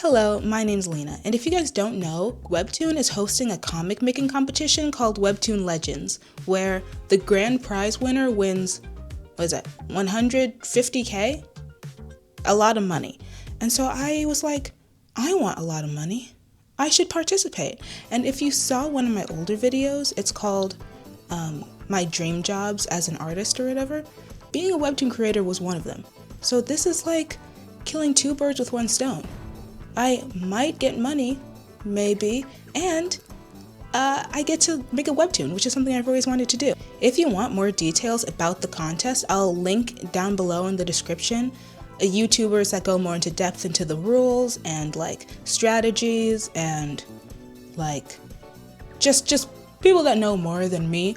Hello, my name's Lena, and if you guys don't know, Webtoon is hosting a comic making competition called Webtoon Legends, where the grand prize winner wins, 150K? A lot of money. And so I was like, I want a lot of money. I should participate. And if you saw one of my older videos, it's called My Dream Jobs as an Artist or whatever. Being a Webtoon creator was one of them. So this is like killing two birds with one stone. I might get money, maybe, and I get to make a webtoon, which is something I've always wanted to do. If you want more details about the contest, I'll link down below in the description YouTubers that go more into depth into the rules and like strategies and like just people that know more than me.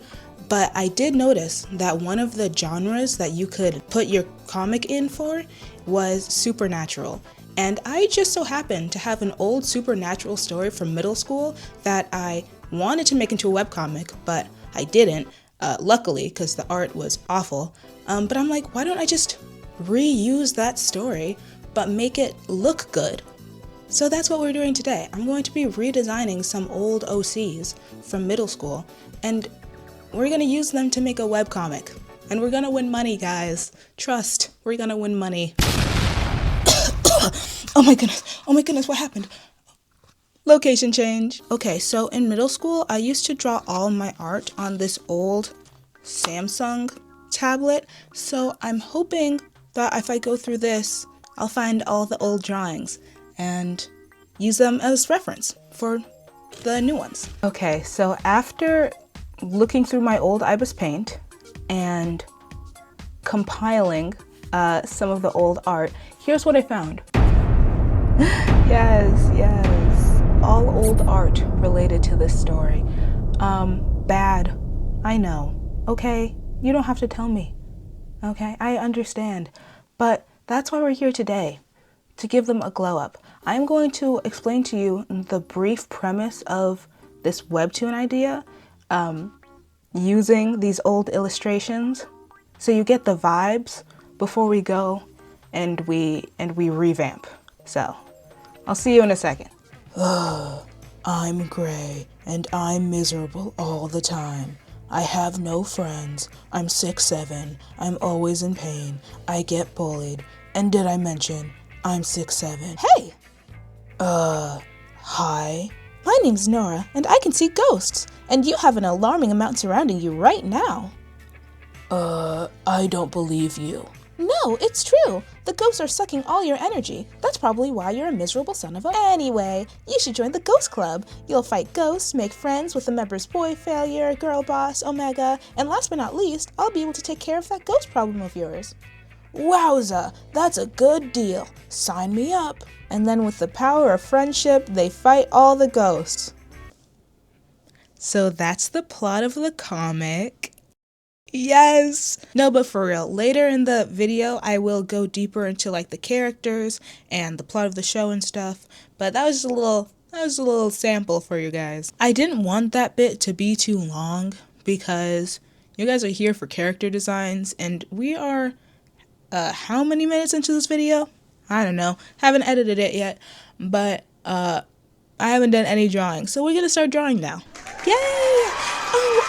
But I did notice that one of the genres that you could put your comic in for was supernatural. And I just so happened to have an old supernatural story from middle school that I wanted to make into a webcomic, but I didn't, luckily, because the art was awful. But I'm like, why don't I just reuse that story, but make it look good? So that's what we're doing today. I'm going to be redesigning some old OCs from middle school, and we're going to use them to make a webcomic. And we're going to win money, guys. Trust, we're going to win money. Oh my goodness, what happened? Location change. Okay, so in middle school, I used to draw all my art on this old Samsung tablet. So I'm hoping that if I go through this, I'll find all the old drawings and use them as reference for the new ones. Okay, so after looking through my old Ibis Paint and compiling some of the old art, here's what I found. Yes, all old art related to this story. Bad, I know, okay? You don't have to tell me, okay? I understand, but that's why we're here today, to give them a glow up. I'm going to explain to you the brief premise of this webtoon idea, using these old illustrations, so you get the vibes before we go and we revamp. So, I'll see you in a second. I'm gray and I'm miserable all the time. I have no friends. I'm 6'7". I'm always in pain. I get bullied. And did I mention I'm 6'7"? Hey! Hi? My name's Nora and I can see ghosts. And you have an alarming amount surrounding you right now. I don't believe you. No, it's true. The ghosts are sucking all your energy. That's probably why you're a miserable son of a... Anyway, you should join the Ghost Club. You'll fight ghosts, make friends with the members' boy failure, girl boss, Omega, and last but not least, I'll be able to take care of that ghost problem of yours. Wowza, that's a good deal. Sign me up. And then with the power of friendship, they fight all the ghosts. So that's the plot of the comic. Yes! No, but for real, later in the video, I will go deeper into like the characters and the plot of the show and stuff, but that was a little sample for you guys. I didn't want that bit to be too long because you guys are here for character designs, and we are, how many minutes into this video? I don't know. Haven't edited it yet, but, I haven't done any drawing, so we're gonna start drawing now. Yay! Oh,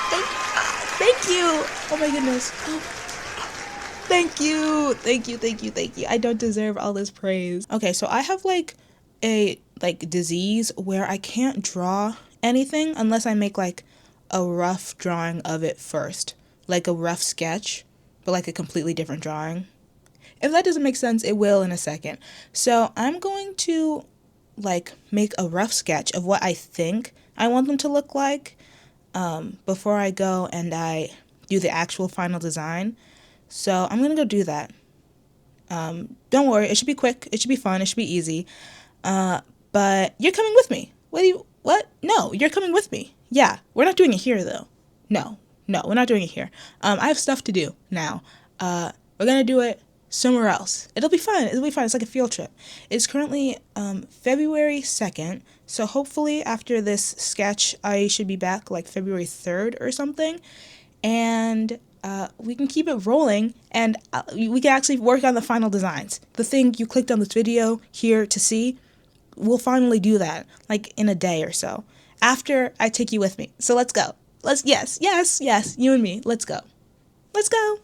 thank you! Oh my goodness. Thank you. I don't deserve all this praise. Okay, so I have like a disease where I can't draw anything unless I make like a rough drawing of it first. Like a rough sketch, but like a completely different drawing. If that doesn't make sense, it will in a second. So I'm going to like make a rough sketch of what I think I want them to look like before I go and I do the actual final design. So I'm gonna go do that. Don't worry, it should be quick, it should be fun, it should be easy. But you're coming with me. What? No, you're coming with me. Yeah, we're not doing it here though. No, we're not doing it here. I have stuff to do now. We're gonna do it somewhere else. It'll be fun. It's like a field trip. It's currently February 2nd, so hopefully after this sketch I should be back like February 3rd or something, and we can keep it rolling, and we can actually work on the final designs. The thing you clicked on this video here to see, we'll finally do that, like in a day or so. After I take you with me. So let's go. Yes, you and me. Let's go. Let's go.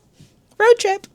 Road trip.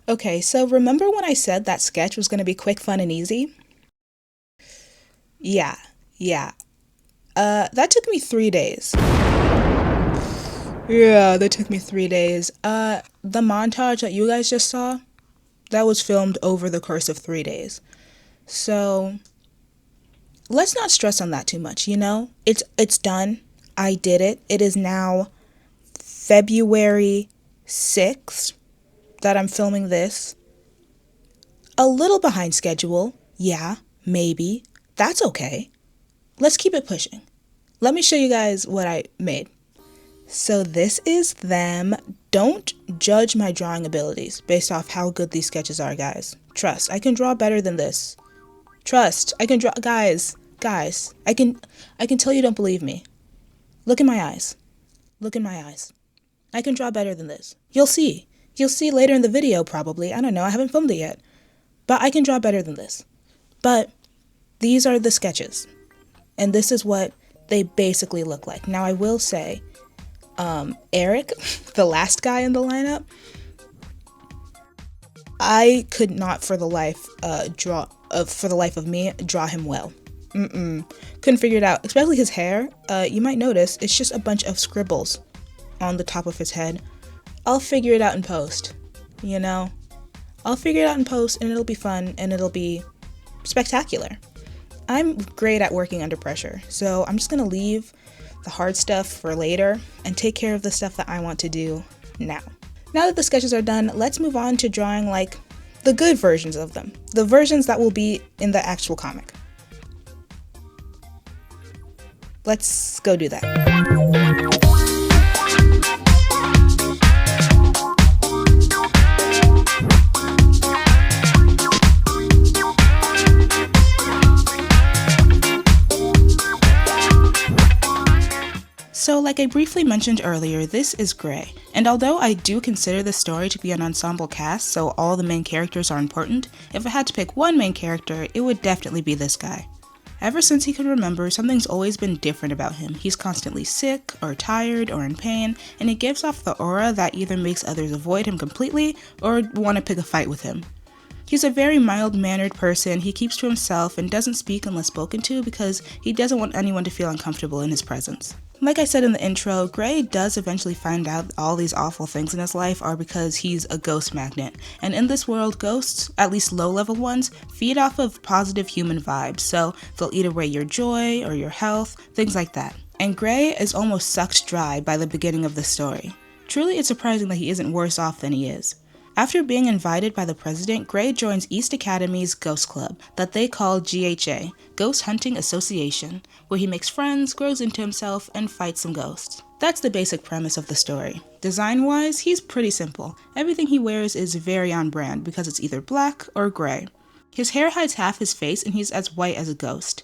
Okay, so remember when I said that sketch was going to be quick, fun, and easy? Yeah. That took me 3 days. Yeah, that took me 3 days. The montage that you guys just saw, that was filmed over the course of 3 days. So, let's not stress on that too much, you know? It's done. I did it. It is now February 6th. That I'm filming this. A little behind schedule. Yeah, maybe. That's okay. Let's keep it pushing. Let me show you guys what I made. So this is them. Don't judge my drawing abilities based off how good these sketches are, guys. Trust, I can draw better than this. Trust, I can draw, guys, I can tell you don't believe me. Look in my eyes. Look in my eyes. I can draw better than this. You'll see. You'll see later in the video, probably. I don't know, I haven't filmed it yet. But I can draw better than this. But these are the sketches. And this is what they basically look like. Now, I will say, Eric, the last guy in the lineup, I could not for the life of me, draw him well. Couldn't figure it out. Especially his hair. You might notice it's just a bunch of scribbles on the top of his head. I'll figure it out in post, you know? I'll figure it out in post and it'll be fun and it'll be spectacular. I'm great at working under pressure, so I'm just gonna leave the hard stuff for later and take care of the stuff that I want to do now. Now that the sketches are done, let's move on to drawing like the good versions of them. The versions that will be in the actual comic. Let's go do that. So like I briefly mentioned earlier, this is Gray, and although I do consider this story to be an ensemble cast, so all the main characters are important, if I had to pick one main character, it would definitely be this guy. Ever since he can remember, something's always been different about him. He's constantly sick, or tired, or in pain, and he gives off the aura that either makes others avoid him completely, or want to pick a fight with him. He's a very mild-mannered person. He keeps to himself and doesn't speak unless spoken to because he doesn't want anyone to feel uncomfortable in his presence. Like I said in the intro, Gray does eventually find out all these awful things in his life are because he's a ghost magnet. And in this world, ghosts, at least low-level ones, feed off of positive human vibes, so they'll eat away your joy or your health, things like that. And Gray is almost sucked dry by the beginning of the story. Truly, it's surprising that he isn't worse off than he is. After being invited by the president, Gray joins East Academy's Ghost Club, that they call GHA, Ghost Hunting Association, where he makes friends, grows into himself, and fights some ghosts. That's the basic premise of the story. Design-wise, he's pretty simple. Everything he wears is very on brand because it's either black or gray. His hair hides half his face and he's as white as a ghost.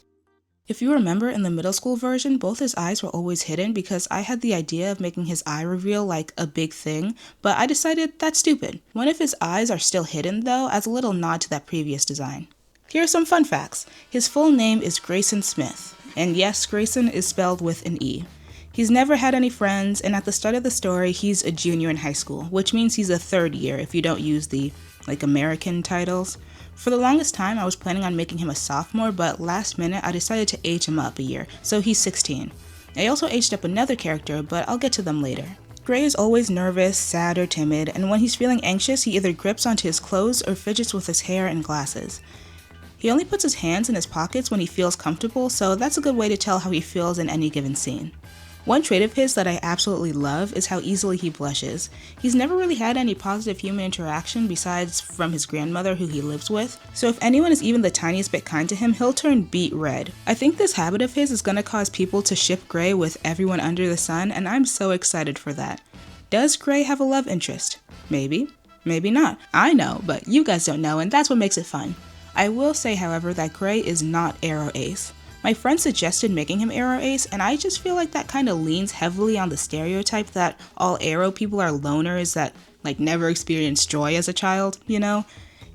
If you remember, in the middle school version, both his eyes were always hidden because I had the idea of making his eye reveal like a big thing, but I decided that's stupid. One of his eyes are still hidden though, as a little nod to that previous design. Here are some fun facts. His full name is Grayson Smith, and yes, Grayson is spelled with an E. He's never had any friends, and at the start of the story, he's a junior in high school, which means he's a third year if you don't use the, American titles. For the longest time, I was planning on making him a sophomore, but last minute, I decided to age him up a year, so he's 16. I also aged up another character, but I'll get to them later. Gray is always nervous, sad, or timid, and when he's feeling anxious, he either grips onto his clothes or fidgets with his hair and glasses. He only puts his hands in his pockets when he feels comfortable, so that's a good way to tell how he feels in any given scene. One trait of his that I absolutely love is how easily he blushes. He's never really had any positive human interaction besides from his grandmother who he lives with, so if anyone is even the tiniest bit kind to him, he'll turn beet red. I think this habit of his is going to cause people to ship Gray with everyone under the sun, and I'm so excited for that. Does Gray have a love interest? Maybe. Maybe not. I know, but you guys don't know, and that's what makes it fun. I will say, however, that Gray is not Arrow Ace. My friend suggested making him Arrow Ace, and I just feel like that kind of leans heavily on the stereotype that all Arrow people are loners that, never experienced joy as a child, you know?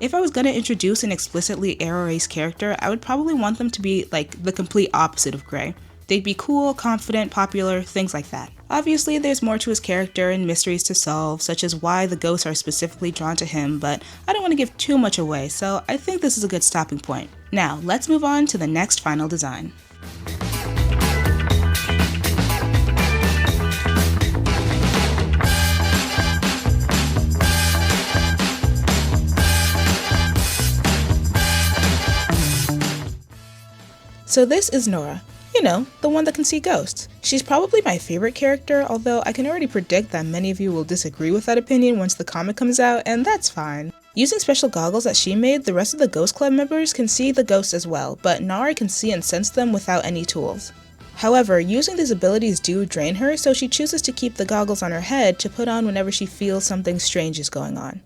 If I was gonna introduce an explicitly Arrow Ace character, I would probably want them to be, the complete opposite of Gray. They'd be cool, confident, popular, things like that. Obviously, there's more to his character and mysteries to solve, such as why the ghosts are specifically drawn to him, but I don't want to give too much away, so I think this is a good stopping point. Now, let's move on to the next final design. So this is Nora. You know, the one that can see ghosts. She's probably my favorite character, although I can already predict that many of you will disagree with that opinion once the comic comes out, and that's fine. Using special goggles that she made, the rest of the Ghost Club members can see the ghosts as well, but Nora can see and sense them without any tools. However, using these abilities do drain her, so she chooses to keep the goggles on her head to put on whenever she feels something strange is going on.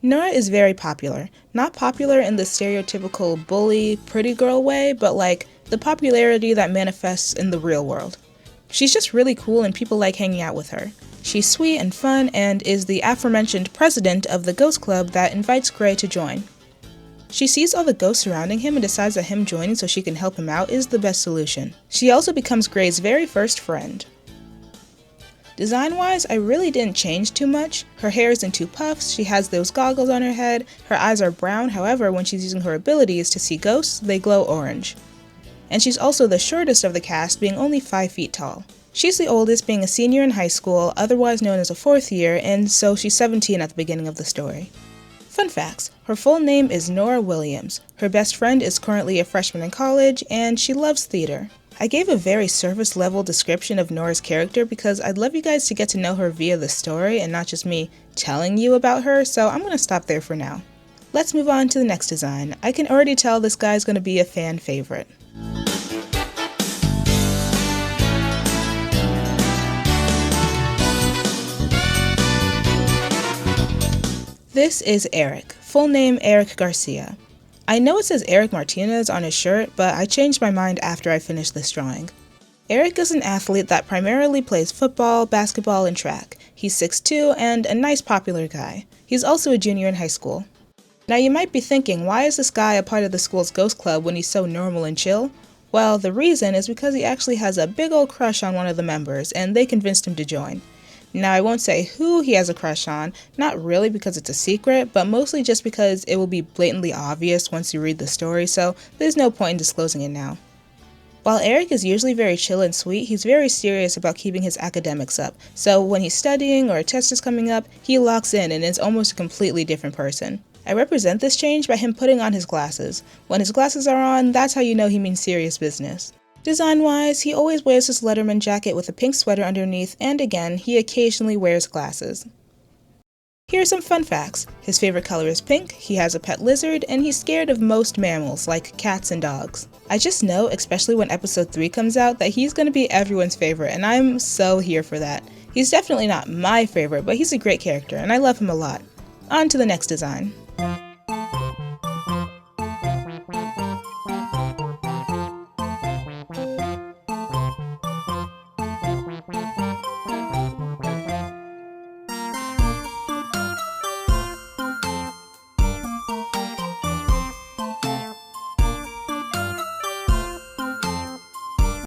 Nora is very popular. Not popular in the stereotypical bully, pretty girl way, but the popularity that manifests in the real world. She's just really cool and people like hanging out with her. She's sweet and fun and is the aforementioned president of the Ghost Club that invites Gray to join. She sees all the ghosts surrounding him and decides that him joining so she can help him out is the best solution. She also becomes Gray's very first friend. Design-wise, I really didn't change too much. Her hair is in two puffs, she has those goggles on her head, her eyes are brown, however when she's using her abilities to see ghosts, they glow orange. And she's also the shortest of the cast, being only 5 feet tall. She's the oldest, being a senior in high school, otherwise known as a 4th year, and so she's 17 at the beginning of the story. Fun facts: her full name is Nora Williams, her best friend is currently a freshman in college, and she loves theater. I gave a very surface level description of Nora's character because I'd love you guys to get to know her via the story and not just me telling you about her, so I'm gonna stop there for now. Let's move on to the next design. I can already tell this guy's gonna be a fan favorite. This is Eric, full name Eric Garcia. I know it says Eric Martinez on his shirt, but I changed my mind after I finished this drawing. Eric is an athlete that primarily plays football, basketball, and track. He's 6'2" and a nice popular guy. He's also a junior in high school. Now you might be thinking, why is this guy a part of the school's ghost club when he's so normal and chill? Well, the reason is because he actually has a big old crush on one of the members, and they convinced him to join. Now, I won't say who he has a crush on, not really because it's a secret, but mostly just because it will be blatantly obvious once you read the story, so there's no point in disclosing it now. While Eric is usually very chill and sweet, he's very serious about keeping his academics up, so when he's studying or a test is coming up, he locks in and is almost a completely different person. I represent this change by him putting on his glasses. When his glasses are on, that's how you know he means serious business. Design-wise, he always wears his Letterman jacket with a pink sweater underneath, and again, he occasionally wears glasses. Here are some fun facts. His favorite color is pink, he has a pet lizard, and he's scared of most mammals, like cats and dogs. I just know, especially when episode 3 comes out, that he's gonna be everyone's favorite, and I'm so here for that. He's definitely not my favorite, but he's a great character, and I love him a lot. On to the next design.